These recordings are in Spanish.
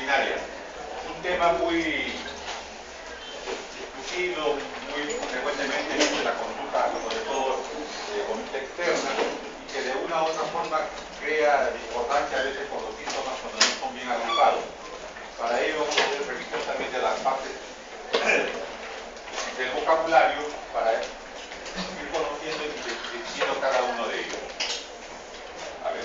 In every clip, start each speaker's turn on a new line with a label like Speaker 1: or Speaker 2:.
Speaker 1: urinarias. Un tema muy discutido, muy frecuentemente visto en la consulta, sobre todo de consulta externa, y que de una u otra forma crea discordancia a veces con los síntomas cuando no son bien agrupados. Para ello vamos a hacer revisión también de las partes del vocabulario para ir conociendo y definiendo cada uno de ellos. A ver.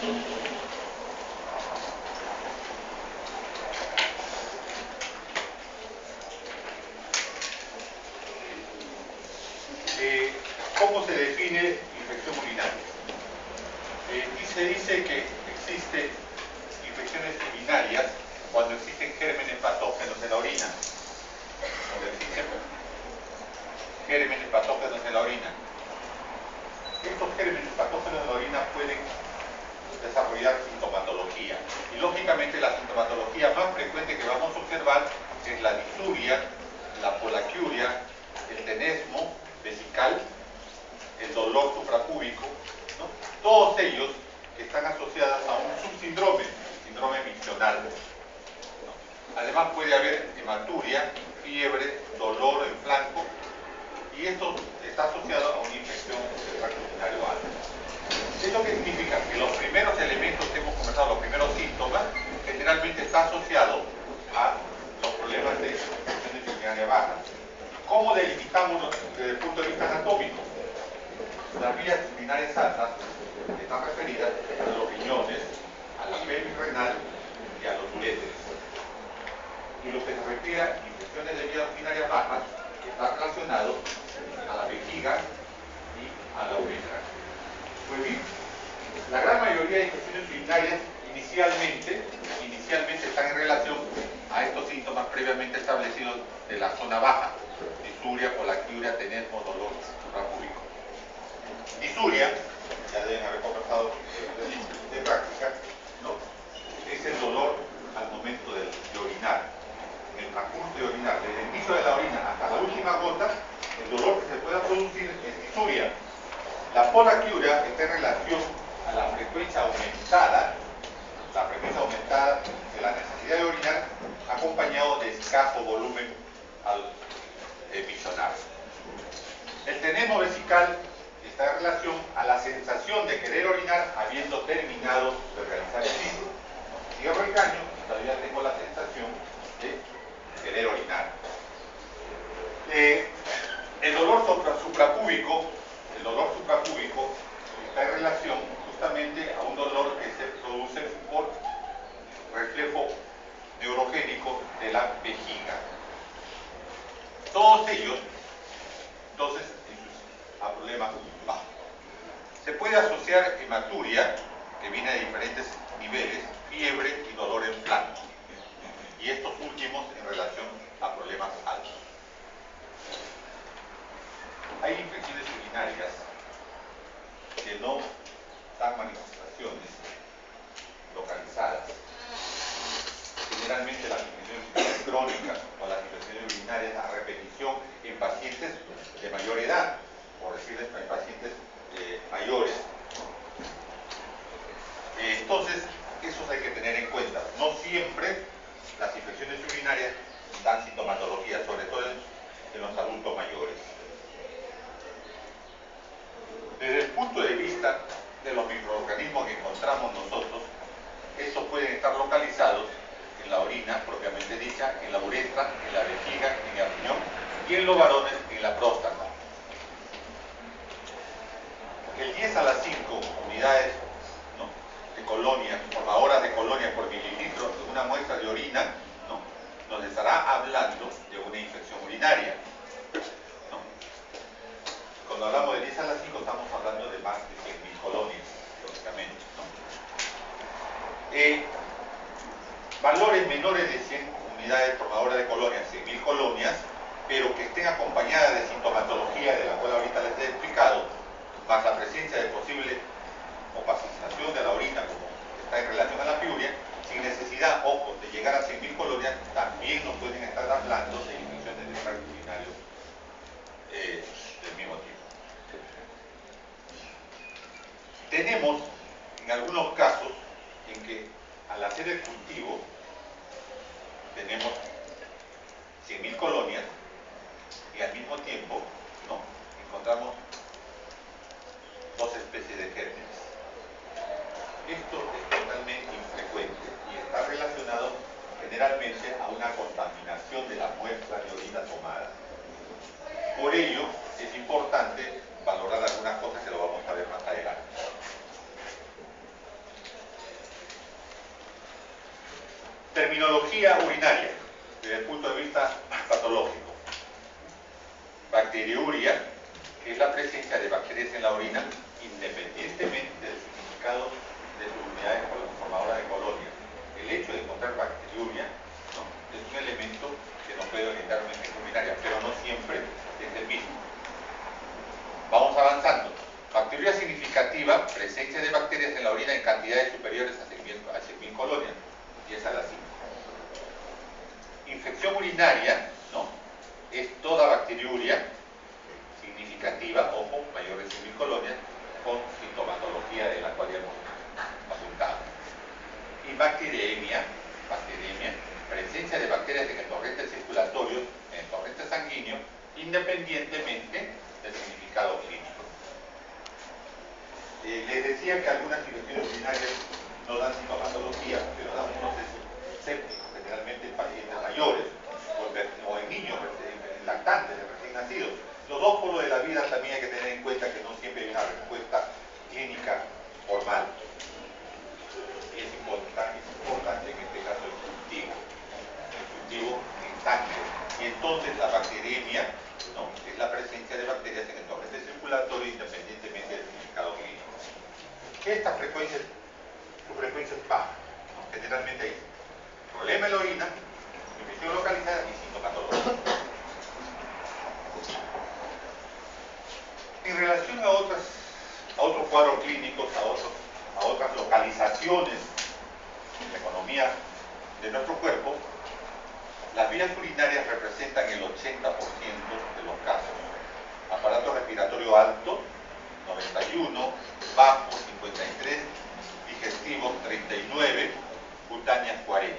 Speaker 1: ¿Cómo se define infección urinaria? Y se dice que existen infecciones urinarias cuando existen gérmenes patógenos en la orina. Cuando existen gérmenes patógenos en la orina. Estos gérmenes patógenos en la orina pueden desarrollar sintomatología. Y lógicamente la sintomatología más frecuente que vamos a observar es la disuria, la polaquiuria, el tenesmo vesical, el dolor suprapúbico, ¿no? Todos ellos están asociados a un subsíndrome, el síndrome miccional, ¿no? Además puede haber hematuria, fiebre, dolor en flanco, y esto está asociado a una infección del tracto urinario alto. ¿Esto qué significa? Que los primeros elementos que hemos conversado, los primeros síntomas, generalmente está asociado a los problemas de infecciones urinarias bajas. ¿Cómo delimitamos desde el punto de vista anatómico? Las vías urinarias altas están referidas a los riñones, a la pelvis renal y a los uréteres. Y lo que se refiere a infecciones de vías urinarias bajas está relacionado a la vejiga y a la uretra. Pues bien, la gran mayoría de infecciones urinarias inicialmente están en relación a estos síntomas previamente establecidos de la zona baja: disuria, polaquiuria, tenesmo, dolor suprapúbico. Disuria, ya deben haber conversado de práctica, ¿no? Es el dolor al momento de orinar. En el transcurso de orinar, desde el inicio de la orina hasta la última gota, el dolor que se pueda producir es disuria. La polaquiuria está en relación a la frecuencia aumentada de la necesidad de orinar, acompañado de escaso volumen al emisionar. El tenesmo vesical está en relación a la sensación de querer orinar habiendo terminado de realizar el ciclo. Cierro el caño y todavía tengo la sensación de querer orinar. El dolor suprapúbico está en relación justamente a un dolor que se produce por reflejo neurogénico de la vejiga. Todos ellos, entonces, a problemas bajos. Se puede asociar hematuria, que viene de diferentes niveles, fiebre y dolor en flanco. Y estos últimos en relación a problemas altos. Hay infecciones urinarias que no dan manifestaciones localizadas. Generalmente las infecciones urinarias crónicas o las infecciones urinarias a repetición en pacientes de mayor edad, por decirles, en pacientes mayores. Entonces, eso hay que tener en cuenta. No siempre las infecciones urinarias dan sintomatología, sobre todo en los adultos mayores. Desde el punto de vista de los microorganismos que encontramos nosotros, estos pueden estar localizados en la orina propiamente dicha, en la uretra, en la vejiga, en el riñón y en los varones en la próstata. El 10 a las 5 unidades, ¿no?, de colonia, horas de colonia por mililitro de una muestra de orina, ¿no?, nos estará hablando de una infección urinaria, ¿no? Cuando hablamos de 10 a las 5 estamos hablando de más de 100.000 colonias, lógicamente, ¿no? Valores menores de 100 unidades por hora de colonia, 100.000 colonias, pero que estén acompañadas de sintomatología de la cual ahorita les he explicado, más la presencia de posible opacización de la orina, como está en relación a la piuria, sin necesidad, ojo, de llegar a 100.000 colonias, también nos pueden estar hablando de infecciones del tracto urinario del mismo tipo. Tenemos, en algunos casos, en que al hacer el cultivo, tenemos 100.000 colonias y al mismo tiempo, ¿no?, encontramos 2 especies de gérmenes. Esto es totalmente infrecuente y está relacionado generalmente a una contaminación de la muestra de orina tomada. Por ello, es importante valorar algunas cosas que lo vamos a ver más adelante. Terminología urinaria, desde el punto de vista patológico. Bacteriuria, que es la presencia de bacterias en la orina, independientemente del significado de sus unidades formadoras de colonias. El hecho de encontrar bacteriuria, ¿no?, es un elemento que nos puede orientar una infección urinaria, pero no siempre es el mismo. Vamos avanzando. Bacteriuria significativa, presencia de bacterias en la orina en cantidades superiores a 100.000 colonias, y es a la 5. Infección urinaria, ¿no?, es toda bacteriuria significativa, ojo, mayor de 100.000 colonias, con sintomatología de la cual ya hemos apuntado. Y bacteriemia, presencia de bacterias en el torrente circulatorio, en el torrente sanguíneo, independientemente del significado clínico. Les decía que algunas infecciones urinarias no dan sintomatología, pero dan un proceso séptico, generalmente en pacientes mayores o en niños lactantes, recién nacidos. Los 2 polos de la vida también hay que tener en cuenta que no siempre hay una respuesta clínica formal. Y es importante en este caso el cultivo en sangre. Y entonces la bacteriemia, ¿no?, es la presencia de bacterias en el torrente circulatorio independientemente del significado clínico. Esta frecuencia, su frecuencia es baja, ¿no? Generalmente hay problema en la orina, infección localizada y sintomatología. En relación a otros cuadros clínicos, a otras localizaciones en la economía de nuestro cuerpo, las vías urinarias representan el 80% de los casos. Aparato respiratorio alto, 91, bajo, 53, digestivo, 39, cutáneas, 40.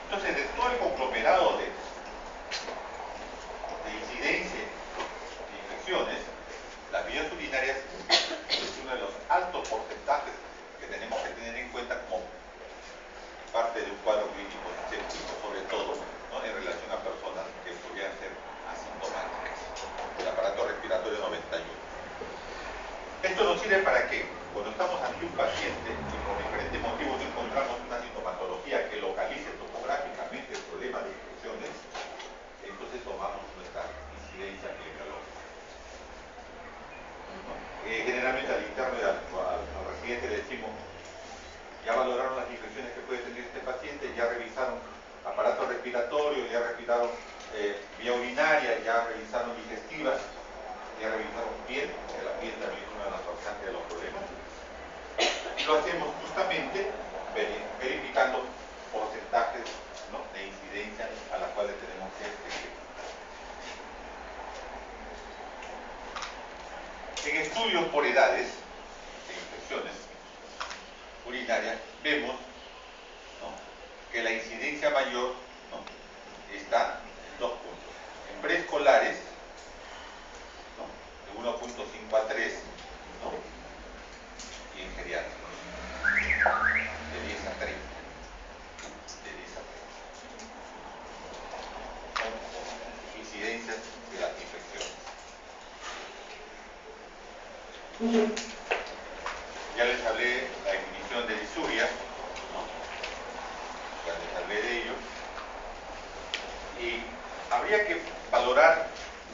Speaker 1: Entonces, de todo el conglomerado de incidencia de infecciones, las vías urinarias es uno de los altos porcentajes que tenemos que tener en cuenta como parte de un cuadro clínico séptico, sobre todo, ¿no?, en relación a personas que podrían ser asintomáticas. El aparato respiratorio 91. Esto nos sirve para que, cuando estamos ante un paciente y por diferentes motivos no encontramos una sintomatología que localice topográficamente el problema de infecciones, entonces tomamos nuestra incidencia epidemiológica. Generalmente al interno y al residente le decimos: ya valoraron las infecciones que puede tener este paciente, ya revisaron aparato respiratorio, ya revisaron vía urinaria, ya revisaron digestiva, ya revisaron piel, porque la piel también es una de las causantes de los problemas. Y lo hacemos justamente verificando porcentajes, ¿no?, de incidencia a las cuales tenemos que seguir. En estudios por edades de infecciones urinarias vemos, ¿no?, que la incidencia mayor, ¿no?, está en 2 puntos. En preescolares, ¿no?, de 1.5 a 3, ¿no?, y en geriátricos, de 10 a 30. De 10 a 30. Son incidencias de las infecciones. Ya les hablé la definición de disuria, ¿no?, ya les hablé de ello. Y habría que valorar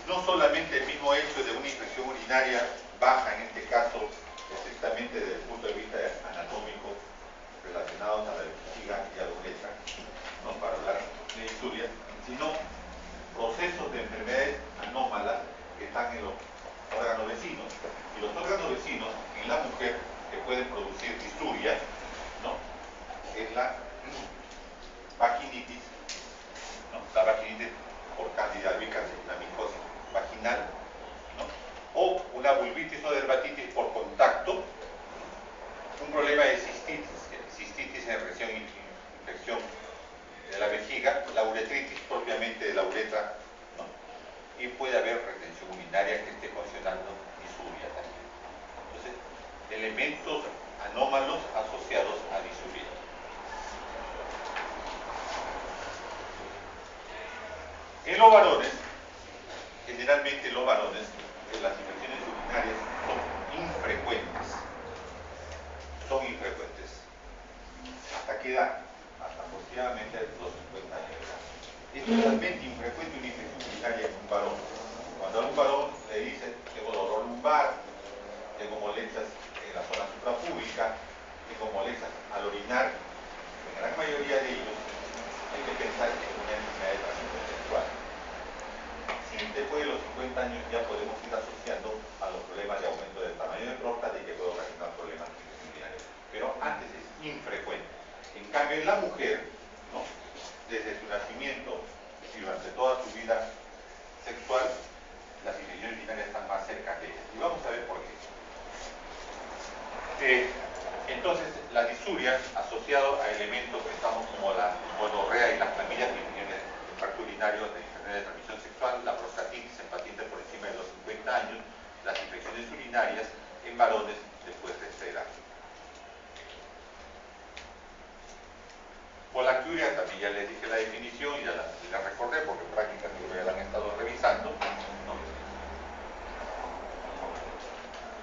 Speaker 1: no solamente el mismo hecho de una infección urinaria baja, en este caso estrictamente desde el punto de vista anatómico, relacionados a la vejiga y a la uretra, ¿no?, para hablar de disuria, sino procesos de enfermedades anómalas que están en los órganos vecinos. Y los órganos vecinos en la mujer que pueden producir disuria, ¿no?, es la vaginitis, ¿no?, la vaginitis por Candida albicans, una micosis vaginal, ¿no?, o una vulvitis o dermatitis por contacto, un problema de cistitis en infección de la vejiga vejiga, la uretritis propiamente de la uretra, ¿no? Y puede haber retención urinaria que esté ocasionando disuria también. Entonces, elementos anómalos asociados a disuria. En los varones, generalmente en los varones, las infecciones urinarias son infrecuentes. Son infrecuentes. ¿Hasta qué edad? Hasta aproximadamente los 50 años de edad. Es totalmente infrecuente una infección urinaria en un varón. Cuando a un varón le dicen tengo dolor lumbar, tengo molestias en la zona suprapúbica, tengo molestias al orinar, en la gran mayoría de ellos hay que pensar en una enfermedad de transmisión sexual. Sí, después de los 50 años ya podemos ir asociando a los problemas de aumento del tamaño de próstata y que puede ocasionar problemas urinarios. Pero antes es infrecuente. En cambio, en la mujer, ¿no? Desde su nacimiento y durante toda su vida sexual, las infecciones urinarias están más cerca de ella. Y vamos a ver por qué. Entonces, la disuria, asociado a elementos que estamos como la gonorrea y las clamillas de infecciones de tracto urinario, de enfermedades de transmisión sexual, la prostatitis en pacientes por encima de los 50 años, las infecciones urinarias en varones después de esta edad. Polaquiuria, también ya les dije la definición y ya la recordé porque en práctica ya la han estado revisando, ¿no?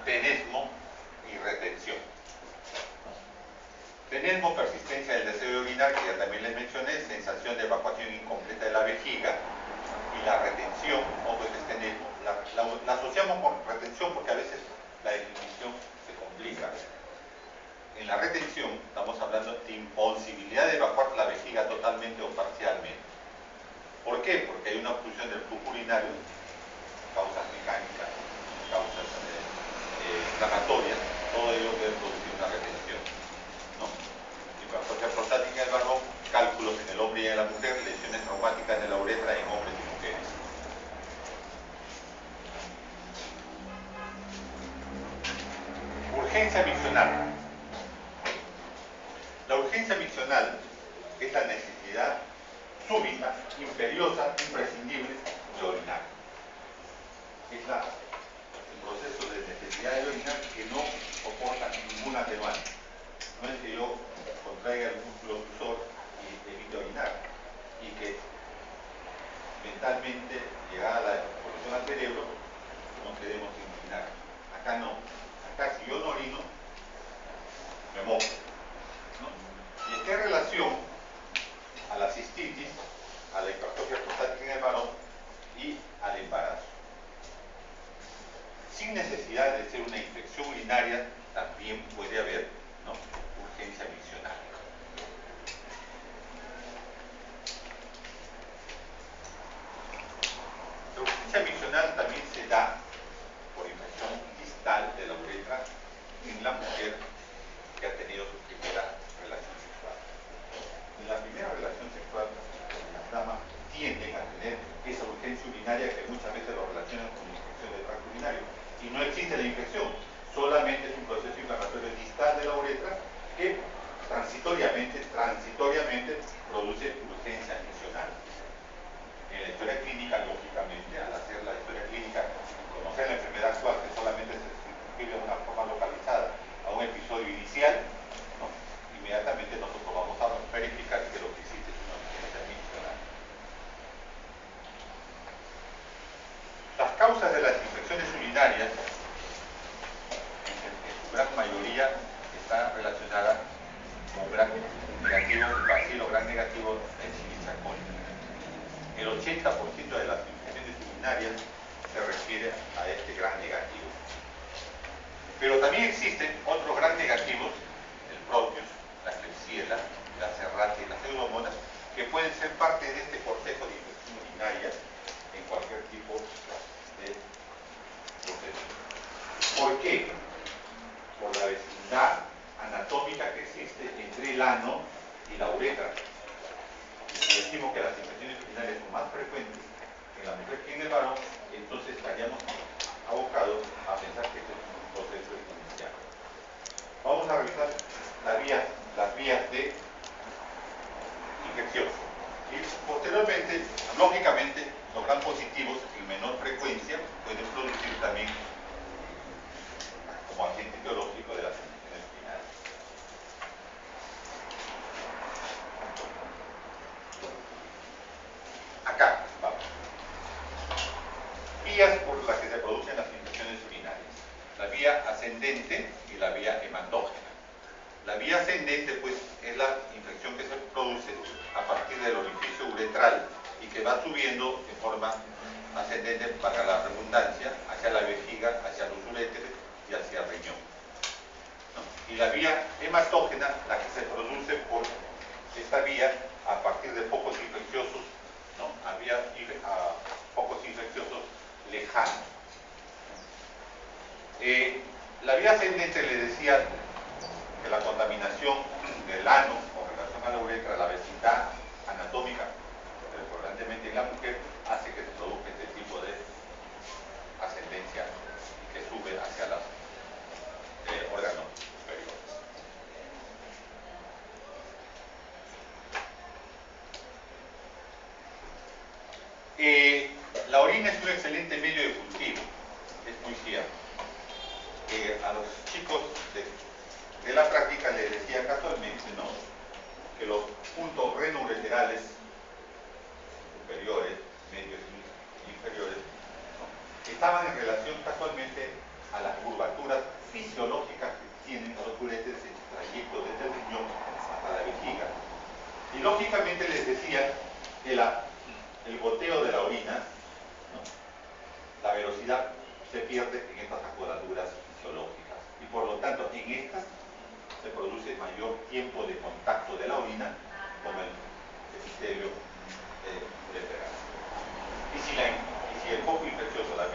Speaker 1: Tenesmo y retención. Tenesmo, persistencia del deseo de orinar, que ya también les mencioné, sensación de evacuación incompleta de la vejiga, y la retención, ojo, es tenesmo. La asociamos con retención porque a veces la definición se complica. En la retención estamos hablando de imposibilidad de evacuar la vejiga totalmente o parcialmente. ¿Por qué? Porque hay una obstrucción del flujo urinario, causas mecánicas, causas inflamatorias, todo ello debe producir una retención, ¿no? Hipertrofia prostática del varón, cálculos en el hombre y en la mujer, lesiones traumáticas de la uretra en hombres y mujeres. Urgencia miccional. La urgencia miccional es la necesidad súbita, imperiosa, imprescindible de orinar. Es el proceso de necesidad de orinar que no soporta ningún atenuante. No es que yo contraiga el músculo oclusor y evite orinar, y que mentalmente, llegada la evolución al cerebro, nos quedemos sin orinar. Acá no. Acá si yo no orino, me mojo, ¿no? Y esta relación a la cistitis, a la hipertrofia prostática en el varón y al embarazo. Sin necesidad de ser una infección urinaria, también puede haber, ¿no?, urgencia miccional. La urgencia miccional también se da por infección distal de la uretra en la mujer que ha tenido su primera relación sexual. En la primera relación sexual, las damas tienden a tener esa urgencia urinaria que muchas veces lo relacionan con infección del tracto urinario. Y no existe la infección, solamente es un proceso inflamatorio distal de la uretra que transitoriamente produce urgencia miccional. En la historia clínica, lógicamente, al hacer la historia clínica, conocer la enfermedad actual, que solamente se describe de una forma localizada a un episodio inicial, ¿no?, inmediatamente nosotros vamos a verificar que lo que existe es una urgencia miccional. Las causas de las infecciones urinarias, en su gran mayoría, están relacionadas con gran negativo, bacilo gran negativo de Escherichia coli. El 80% de las infecciones urinarias se refiere a este gran negativo. Pero también existen otros gran negativos, el propius, la Klebsiella, la Serratia y la Pseudomonas, que pueden ser parte de este cortejo de infección urinaria en cualquier tipo de proceso. ¿Por qué? Por la vecindad anatómica que existe entre el ano y la uretra. Si decimos que las infecciones urinarias son más frecuentes en la mujer que en el varón, entonces estaríamos abocados a pensar que este es un proceso inicial. Vamos a revisar las vías de infección. ¿Sí? posteriormente, lógicamente, los gram positivos en menor frecuencia pueden producir también como agente biológico de las infecciones urinarias. Acá, vamos. Vías por las que se producen las infecciones urinarias. La vía ascendente y la vía hematógena. La vía ascendente, pues, es la infección que se produce a partir del orificio uretral y que va subiendo de forma ascendente, para la redundancia, hacia la vejiga, hacia los uréteres y hacia el riñón, ¿no? Y la vía hematógena, la que se produce por esta vía a partir de focos infecciosos, ¿no? Focos infecciosos lejanos. La vía ascendente, le decía que la contaminación del ano con relación a la uretra, la vecindad anatómica, preferentemente en la mujer, hace que se produzca este tipo de ascendencia que sube hacia los órganos superiores. La orina es un excelente medio de cultivo, es muy cierto. A los chicos de la práctica les decía casualmente, ¿no?, que los puntos renoureterales superiores, medios y inferiores, ¿no?, estaban en relación casualmente a las curvaturas fisiológicas que tienen los uréteres en su trayecto desde el riñón hasta la vejiga. Y lógicamente les decía que el goteo de la orina, ¿no?, la velocidad se pierde en estas curvaturas fisiológicas y por lo tanto en estas se produce mayor tiempo de contacto de la orina con el epitelio uretral. Y si el foco infeccioso, la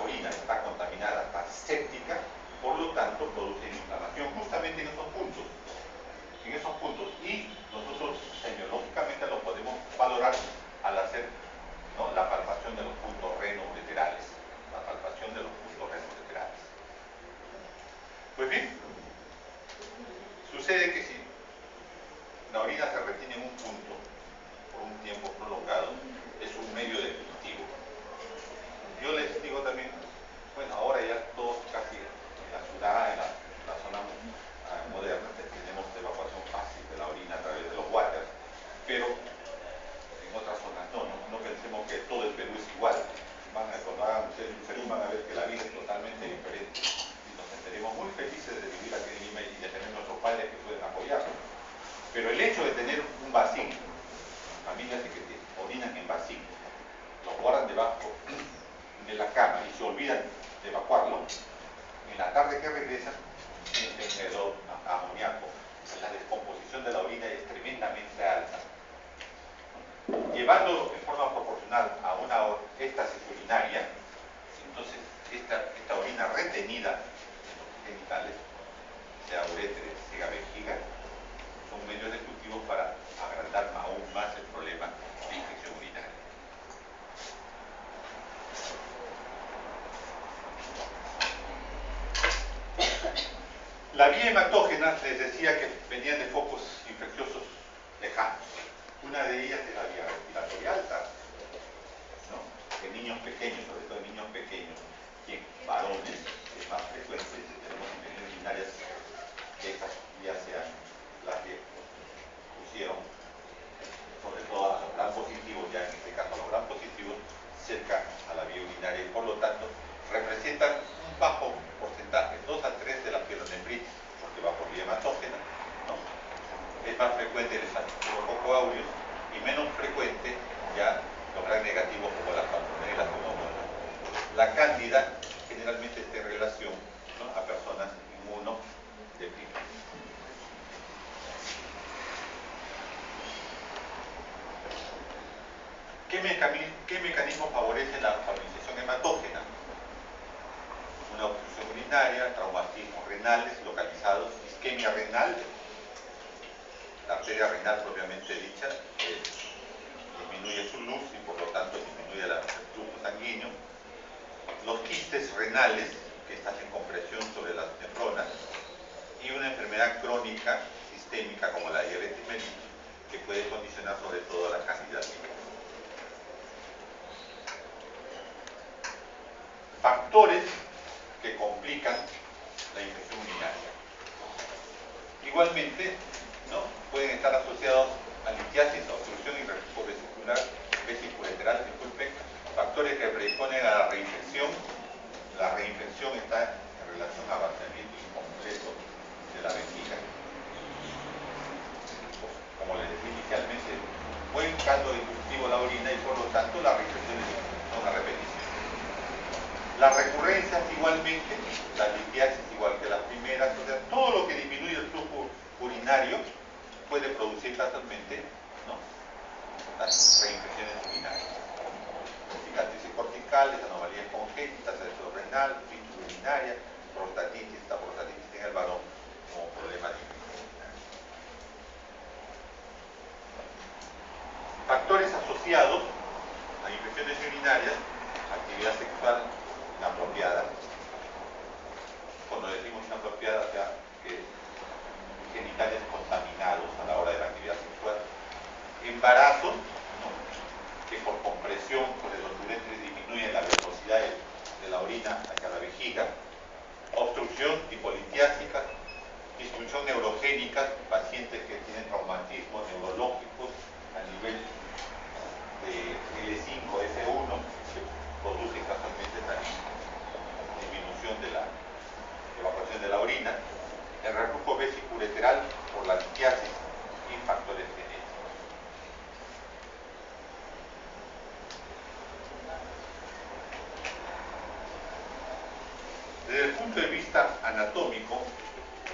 Speaker 1: orina está contaminada, está séptica, por lo tanto produce inflamación justamente en esos puntos. Y nosotros semiológicamente lo podemos valorar al hacer, ¿no?, la palpación de los puntos renoureterales. La palpación de los puntos renoureterales. Pues bien, sucede que si la orina se retiene en un punto por un tiempo prolongado, es un medio de cultivo. Yo les digo también, bueno, ahora ya todos casi en la ciudad, en la zona moderna, tenemos evacuación fácil de la orina a través de los waters, pero en otras zonas no pensemos que todo el Perú es igual. Cuando hagan ustedes en Perú van a ver que la vida es totalmente diferente. Y nos sentiremos muy felices de vivir aquí en Lima y de tener nuestros padres que pueden apoyarnos. Pero el hecho de tener un vacío, familias que orinan en vacío, lo guardan debajo de la cama y se olvidan de evacuarlo, en la tarde que regresan sienten hedor a amoníaco. La descomposición de la orina es tremendamente alta. Llevándolo en forma proporcional a una éstasis urinaria, entonces esta orina retenida en los genitales, sea uretre, sea vejiga, son medios de cultivo para agrandar aún más el problema de infección urinaria. La vía hematógena, les decía que venían de focos infecciosos lejanos. Una de ellas es la vía respiratoria alta, ¿no?, de niños pequeños, sobre todo de niños pequeños, que en varones es más frecuente. Tenemos infecciones urinarias que estas ya sean las que pusieron, sobre todo a los gram positivos, ya en este caso a los gram positivos, cerca a la vía urinaria, y por lo tanto representan un bajo porcentaje, 2 a 3 de la pielonefritis, porque va por vía hematógena, ¿no? Es más frecuente el estafilococo aureus y menos frecuente ya los gram negativos como la salmonela, la cándida, generalmente está en relación, ¿no?, a personas inmunodeprimidas. ¿Qué mecanismo favorece la colonización hematógena? Una obstrucción urinaria, traumatismos renales localizados, isquemia renal, la arteria renal propiamente dicha, disminuye su luz y por lo tanto disminuye el flujo sanguíneo. Los quistes renales, que están en compresión sobre las nefronas, y una enfermedad crónica sistémica como la diabetes mellitus, que puede condicionar sobre todo la candidiasis. Factores que complican la infección urinaria. Igualmente, ¿no?, pueden estar asociados a litiasis, obstrucción y reflujo vesicular, disculpen, factores que predisponen a la reinfección. La reinfección está en relación a vaciamiento incompleto de la vejiga. Como les dije inicialmente, buen caldo de cultivo la orina y por lo tanto las reinfecciones son a repetición. Las recurrencias igualmente, la litiasis igual que las primeras, o sea, todo lo que disminuye el flujo urinario puede producir casualmente, ¿no?, las reinfecciones urinarias. Cicatrices corticales, anomalías congénitas, éxodo renal, fístula urinaria, prostatitis, la prostatitis en el varón como problema de infección urinaria. Factores asociados a infecciones urinarias: actividad sexual inapropiada. Cuando decimos inapropiada, o sea, que genitales contaminados a la hora de la actividad sexual. Embarazo, ¿no?, que por compresión, por el uretre disminuye la velocidad de la orina hacia la vejiga. Obstrucción hipolitiásica, disfunción neurogénica, pacientes que tienen traumatismos neurológicos a nivel de L5, S1, que producen casualmente también disminución de la evacuación de la orina. El reflujo vesicular por la litiasis y factores genéticos. Desde el punto de vista anatómico,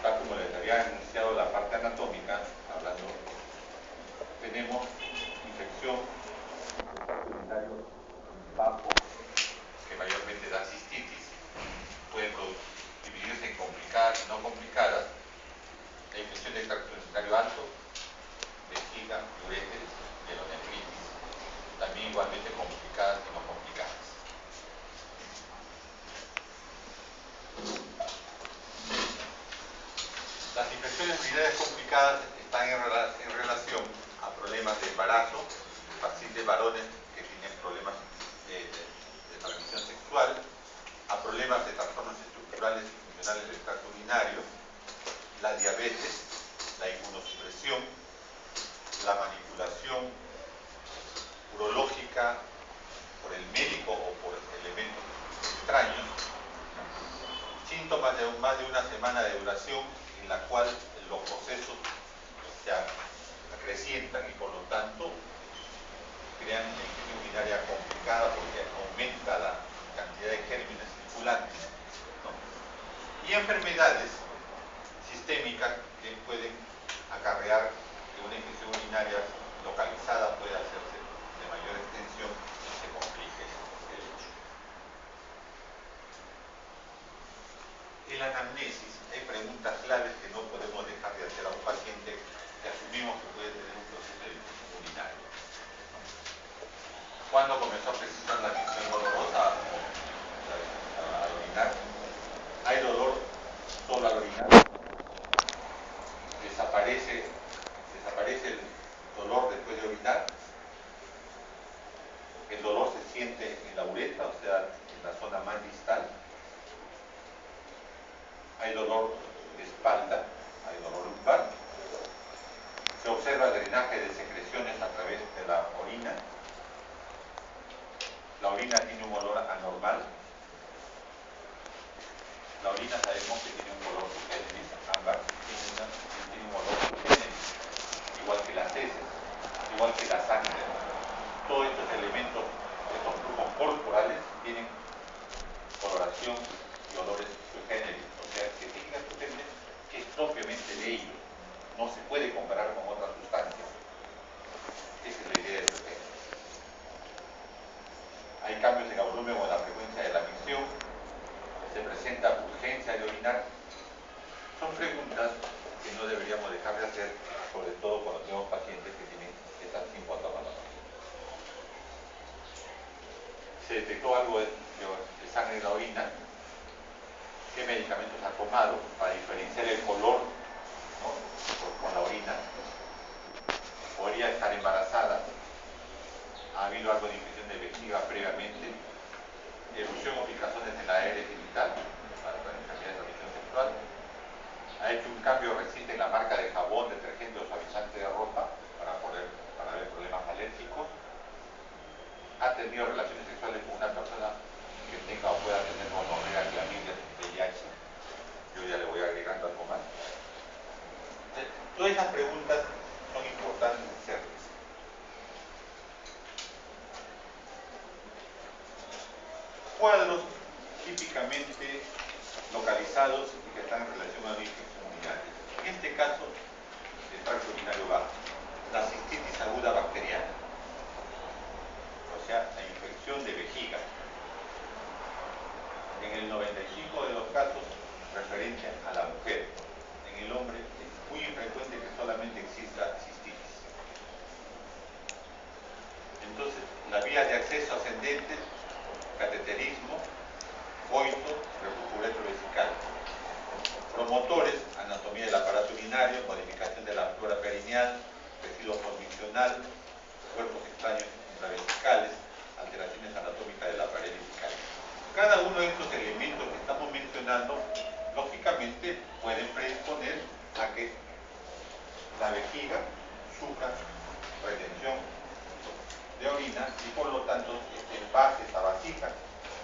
Speaker 1: tal como les había anunciado la parte anatómica, hablando, tenemos infección del tracto urinario bajo, que mayormente da cistitis, pueden dividirse en complicadas y no complicadas. La infección del tracto urinario alto, vejiga, ureter, pielonefritis, también igualmente complicadas y no complicadas. Las infecciones urinarias complicadas están en relación a problemas de embarazo, pacientes varones que tienen problemas de transmisión sexual, a problemas de trastornos estructurales y funcionales del tracto urinario, la diabetes, la inmunosupresión, la manipulación urológica por el médico o por elementos extraños, síntomas de más de una semana de duración en la cual los procesos se acrecientan y por lo tanto crean una infección urinaria complicada porque aumenta la cantidad de gérmenes circulantes, ¿no?, y enfermedades sistémicas que pueden acarrear que una infección urinaria localizada pueda hacerse de mayor extensión y se complique el hecho. En la anamnesis hay preguntas claves que no podemos dejar de hacer a un paciente que asumimos que puede tener un proceso de infección urinaria. ¿Cuándo comenzó a presentar la infección dolorosa al orinar? ¿Hay dolor solo al orinar? ¿Desaparece el dolor después de orinar? ¿El dolor se siente en la uretra, o sea, en la zona más distal? ¿Hay dolor de espalda? ¿Hay dolor lumbar? ¿Se observa drenaje de secreciones a través de la orina? ¿La orina tiene un olor anormal? La orina sabemos que tiene un color subgéneris, ámbar, tiene un olor subgéneris, igual que las heces, igual que la sangre. Todos estos elementos, estos flujos corporales, tienen coloración y olores subgéneris. O sea, que tengan subgéneris que es propiamente de ellos. No se puede comparar con otras sustancias. Esa es la idea de subgéneris. Hay cambios en el volumen o en la frecuencia de la misión. Se presenta urgencia de orinar. Son preguntas que no deberíamos dejar de hacer, sobre todo cuando tenemos pacientes que tienen estas sintomatologías. Se detectó algo de sangre en la orina. ¿Qué medicamentos ha tomado para diferenciar el color, ¿no?, con la orina? ¿Podría estar embarazada? ¿Ha habido algo de infección de vejiga previamente? ¿Erupción o picazones en tenido relaciones sexuales con una persona que tenga o pueda tener gonorrea, clamidia, VIH. Yo ya le voy agregando algo más. Todas esas preguntas son importantes hacerlas. Cuadros típicamente localizados y que están en relación a una infección urinaria. En este caso, el tracto urinario bajo, la cistitis aguda bacteriana, o sea, la infección de vejiga. En el 95% de los casos referente a la mujer. En el hombre es muy infrecuente que solamente exista cistitis. Entonces, la vía de acceso ascendente, cateterismo, coito, reflujo uretrovesical. Promotores, anatomía del aparato urinario, modificación de la flora perineal, residuo condicional, cuerpos extraños intravesicales, alteraciones anatómicas de la pared vesical. Cada uno de estos elementos que estamos mencionando, lógicamente, pueden predisponer a que la vejiga sufra retención de orina y por lo tanto este envase, esta vasija,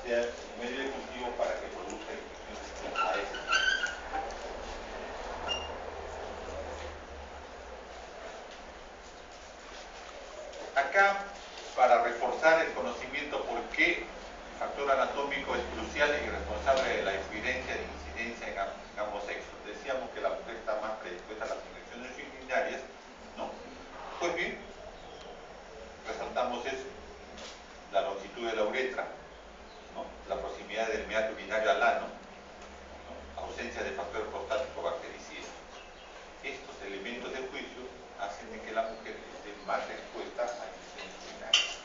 Speaker 1: sea un medio de cultivo para que produzca infecciones a ese tipo. Acá, para reforzar el conocimiento por qué el factor anatómico es crucial y responsable de la incidencia en ambos sexos. Decíamos que la mujer está más predispuesta a las infecciones urinarias, ¿no? Pues bien, resaltamos eso, la longitud de la uretra, ¿no? La proximidad del meato urinario al ano, ¿no? Ausencia de factor prostático bactericida. Estos elementos de juicio hacen de que la mujer esté más expuesta a infecciones urinarias.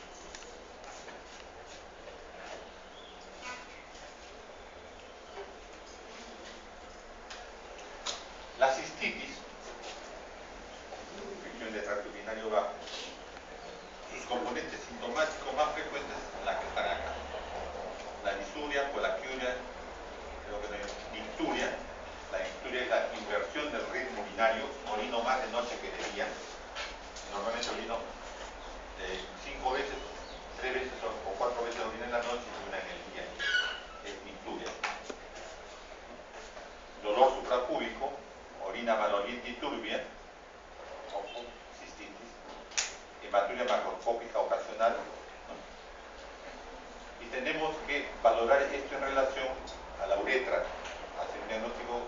Speaker 1: La cistitis, infección de tracto urinario bajo, sus componentes sintomáticos más frecuentes son las que están acá. La disuria, colaquiuria, creo que no hay nicturia. La nicturia es la inversión del ritmo urinario, orino más de noche que de día. Normalmente orino 5 veces, 3 veces o 4 veces orina en la noche y una en el día. Es nicturia. Dolor suprapúbico, orina maloliente y turbia, ojo, cistitis. Hematuria macroscópica ocasional, ¿no? Y tenemos que valorar esto en relación a la uretra, hacer un diagnóstico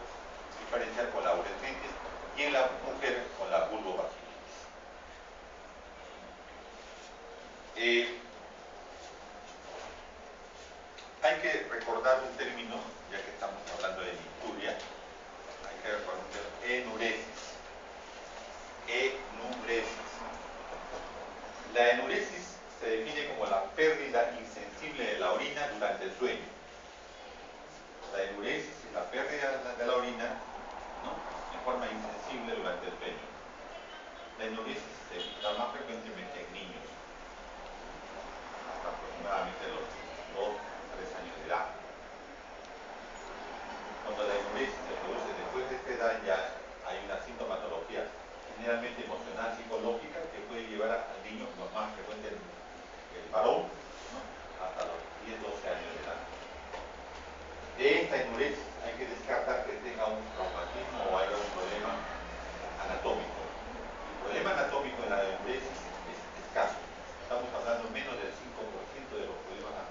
Speaker 1: diferencial con la uretritis y en la mujer con la vulvovaginitis. Hay que recordar un término, ya que estamos hablando de nicturia, hay que recordar un término, enuresis. Enuresis. La enuresis se define como la pérdida insensible de la orina durante el sueño. La enuresis es la pérdida de la orina, ¿no?, en forma insensible durante el sueño. La enuresis se da más frecuentemente en niños, hasta aproximadamente los 2 a 3 años de edad. Cuando la enuresis se produce después de esta edad, ya hay una sintomatología generalmente emocional, psicológica, que puede llevar al niño, lo más frecuente el varón, ¿no?, hasta los 10, 12 años de edad. De esta enuresis hay que descartar que tenga un traumatismo o haya un problema anatómico. El problema anatómico en la enuresis es escaso. Estamos hablando menos del 5% de los problemas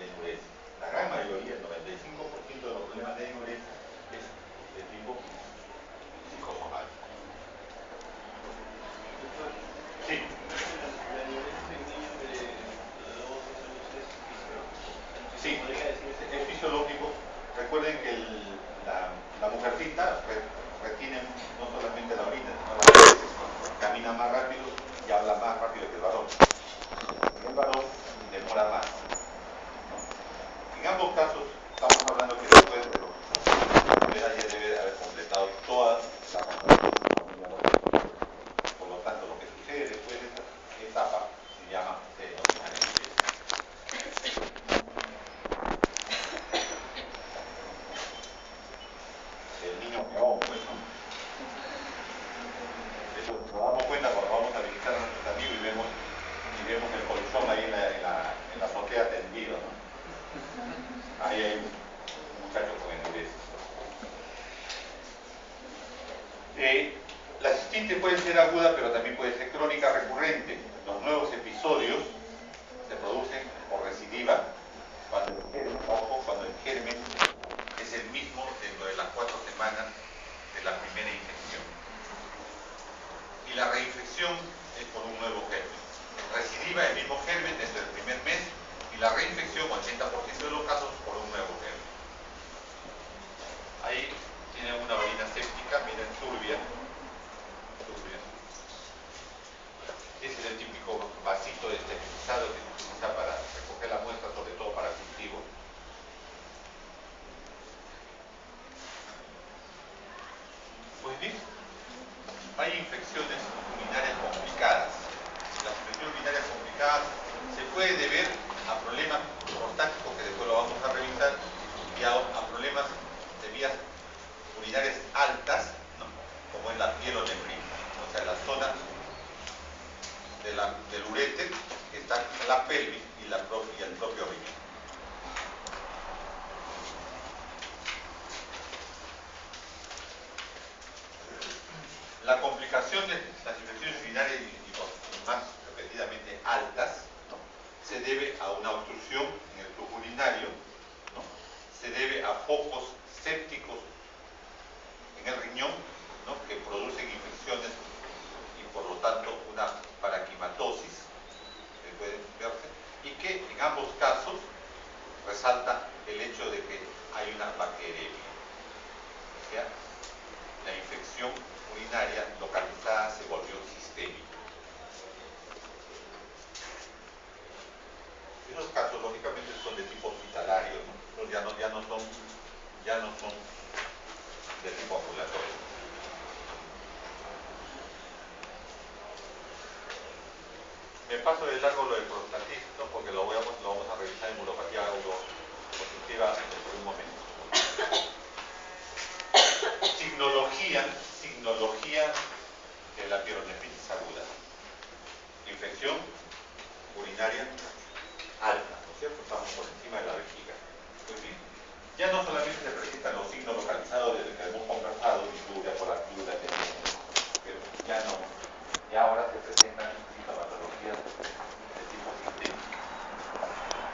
Speaker 1: de enuresis. La gran mayoría, el 95% de los problemas de enuresis es de tipo psicosomático. Sí.
Speaker 2: La enuresis en niños de 2 o 3 años es fisiológico.
Speaker 1: Sí, es fisiológico. Recuerden que la mujercita retiene no solamente la orina, sino la heces, camina más rápido y habla más rápido que el varón. El varón demora más, ¿no? En ambos casos estamos hablando que después de los ya debe haber completado todas las funciones. Por lo tanto, lo que sucede después de esta etapa se denomina enuresis. El niño peón, pues, ¿no? Eso nos damos cuenta cuando vamos a visitar a nuestros amigos y vemos ser aguda, pero también puede ser crónica recurrente. Los nuevos episodios se producen por recidiva cuando el germen, ojo, cuando el germen es el mismo dentro de las 4 semanas de la primera infección. Y la reinfección es por un nuevo germen. Recidiva el mismo germen desde el primer mes y la reinfección, 80% de los casos, por un nuevo germen. Ahí tiene una orina séptica, miren, turbia. Ese es el típico vasito esterilizado que se utiliza para recoger la muestra, sobre todo para cultivo. Pues bien, hay infecciones urinarias complicadas. Las infecciones urinarias complicadas se puede deber a problemas prostáticos, que después lo vamos a revisar, y a problemas de vías urinarias altas, ¿no? Como es la pielonefrina, o sea, la zona del uréter que está en la pelvis y el propio riñón. La complicación de las infecciones urinarias y más repetidamente altas, ¿no? Se debe a una obstrucción en el flujo urinario, ¿no? Se debe a focos sépticos en el riñón, ¿no? Que producen infecciones y por lo tanto una paraquimatosis que pueden verse, y que en ambos casos resalta el hecho de que hay una bacteremia, o sea, la infección urinaria localizada se volvió sistémica. Esos casos lógicamente son de tipo hospitalario, ¿no? Ya no son de tipo ambulatorio. Me paso de largo lo del prostatismo porque lo vamos a revisar en uropatía autoconstructiva por un momento. Signología de la pielonefritis aguda. Infección urinaria alta, ¿no es cierto? Estamos por encima de la vejiga. Pues bien, ya no solamente se presentan los signos localizados desde que hemos conversado, disuria, polaclura, pero ya ahora se presentan sintomatologías de tipo sistémico.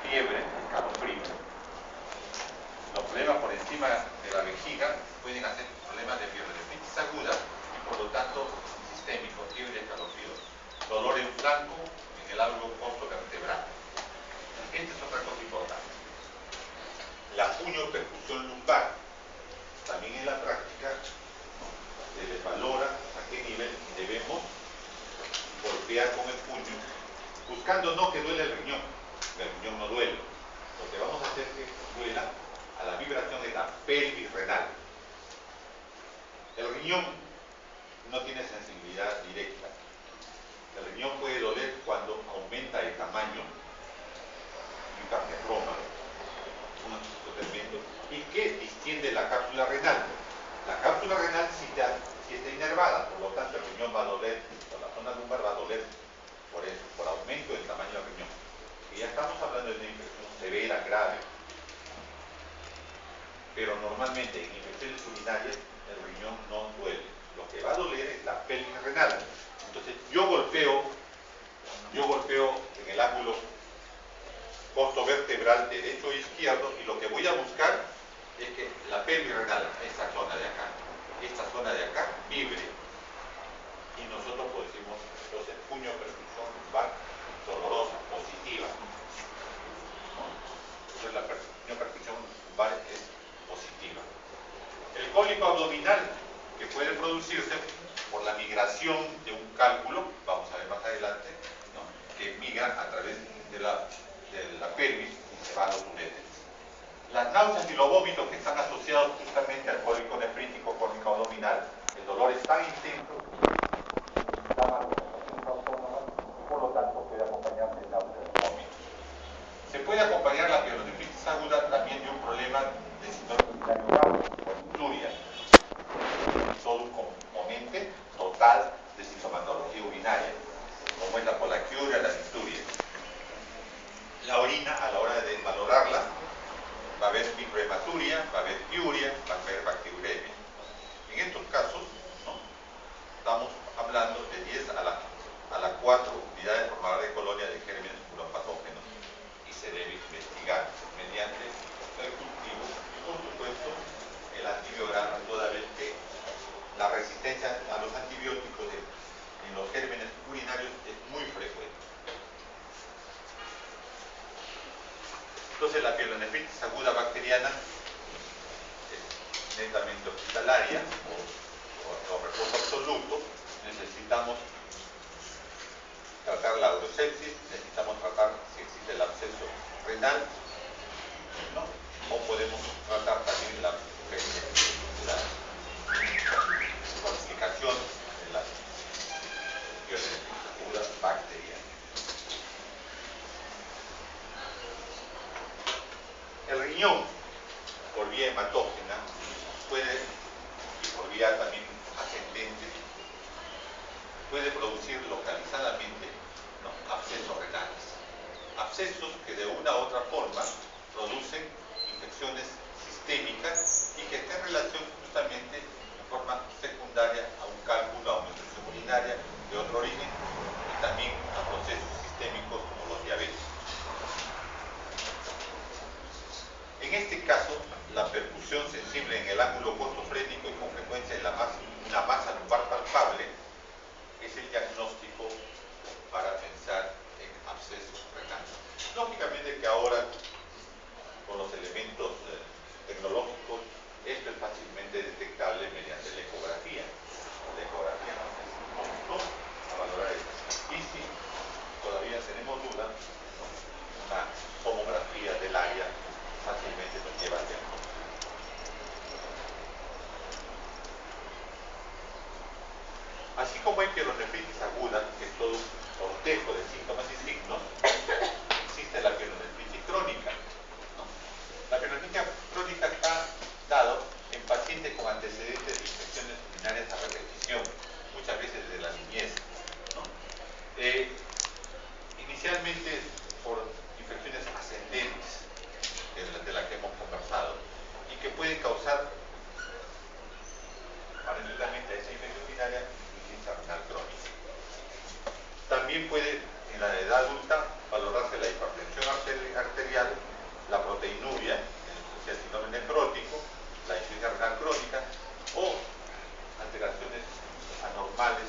Speaker 1: Fiebre, escalofrío. Los problemas por encima de la vejiga pueden hacer problemas de pielonefritis aguda y por lo tanto sistémico, fiebre, escalofrío. Dolor en flanco en el árbol costo-vertebral. Esta es otra cosa importante. La puño-percusión lumbar. También en la práctica se les valora a qué nivel debemos golpear con el puño, buscando no que duele el riñón no duele. Lo que vamos a hacer es que duela a la vibración de la pelvis renal. El riñón no tiene sensibilidad directa. El riñón puede doler cuando aumenta el tamaño, hipernetroma, un aspecto tremendo, y que distiende la cápsula renal. La cápsula renal sí está inervada, por lo tanto el riñón va a doler, o la zona lumbar va a doler por eso, por aumento del tamaño del riñón. Y ya estamos hablando de una infección severa, grave. Pero normalmente en infecciones urinarias el riñón no duele. Lo que va a doler es la pelvis renal. Entonces yo golpeo en el ángulo costo-vertebral derecho e izquierdo y lo que voy a buscar es que la pelvis renal, esta zona de acá, vibre. Y nosotros decimos, entonces, puño-percusión lumbar dolorosa, positiva. Entonces la puño-percusión lumbar es positiva. El cólico abdominal, que puede producirse por la migración de un cálculo, vamos a ver más adelante, ¿no? Que migra a través de la pelvis y se va a los uréteres. Las náuseas y los vómitos que están asociados justamente al cólico nefrítico crónico abdominal. El dolor es tan intenso, por lo tanto puede acompañarse de náuseas y vómitos. Se puede acompañar la pielonefritis aguda también de un problema de síndrome urinario grave, por insuria. Todo un componente total de sintomatología urinaria, como es la polaquiuria, la disuria. La orina, a la hora de valorarla, va a haber microhematuria, va a haber piuria, va a haber bacteriuremia. En estos casos, ¿no? Estamos hablando de Entonces la pielonefritis aguda bacteriana es netamente hospitalaria o reposo absoluto. Necesitamos tratar la urosepsis, necesitamos tratar si existe el absceso renal, ¿no? O podemos tratar también la complicación de la pielonefritis aguda bacteriana. El riñón, por vía hematógena, puede, y por vía también ascendente, puede producir localizadamente, ¿no?, abscesos renales. Abscesos que de una u otra forma producen infecciones sistémicas y que estén en relación justamente en forma secundaria a un cálculo, a una infección urinaria de otro origen y también a procesos sistémicos como los diabéticos. En este caso, la percusión sensible en el ángulo cortofrénico y con frecuencia en una masa lumbar palpable es el diagnóstico para pensar en abscesos renales. Lógicamente que ahora, con los elementos tecnológicos, esto es fácilmente detectable mediante la ecografía. La ecografía nos ayuda un montón a valorar esto. Y si todavía tenemos duda, una tomografía del área fácilmente nos lleva al diagnóstico. Así como hay pielonefritis aguda, que es todo un cortejo de síntomas y signos, existe la pielonefritis crónica, ¿no? La pielonefritis crónica está dado en pacientes con antecedentes de infecciones urinarias a repetición, muchas veces desde la niñez, ¿no? Inicialmente por infecciones ascendentes, de las que hemos conversado, y que pueden causar, paralelamente a esa infección urinaria, insuficiencia renal crónica. También puede, en la edad adulta, valorarse la hipertensión arterial, la proteinuria, el síndrome nefrótico, la insuficiencia renal crónica o alteraciones anormales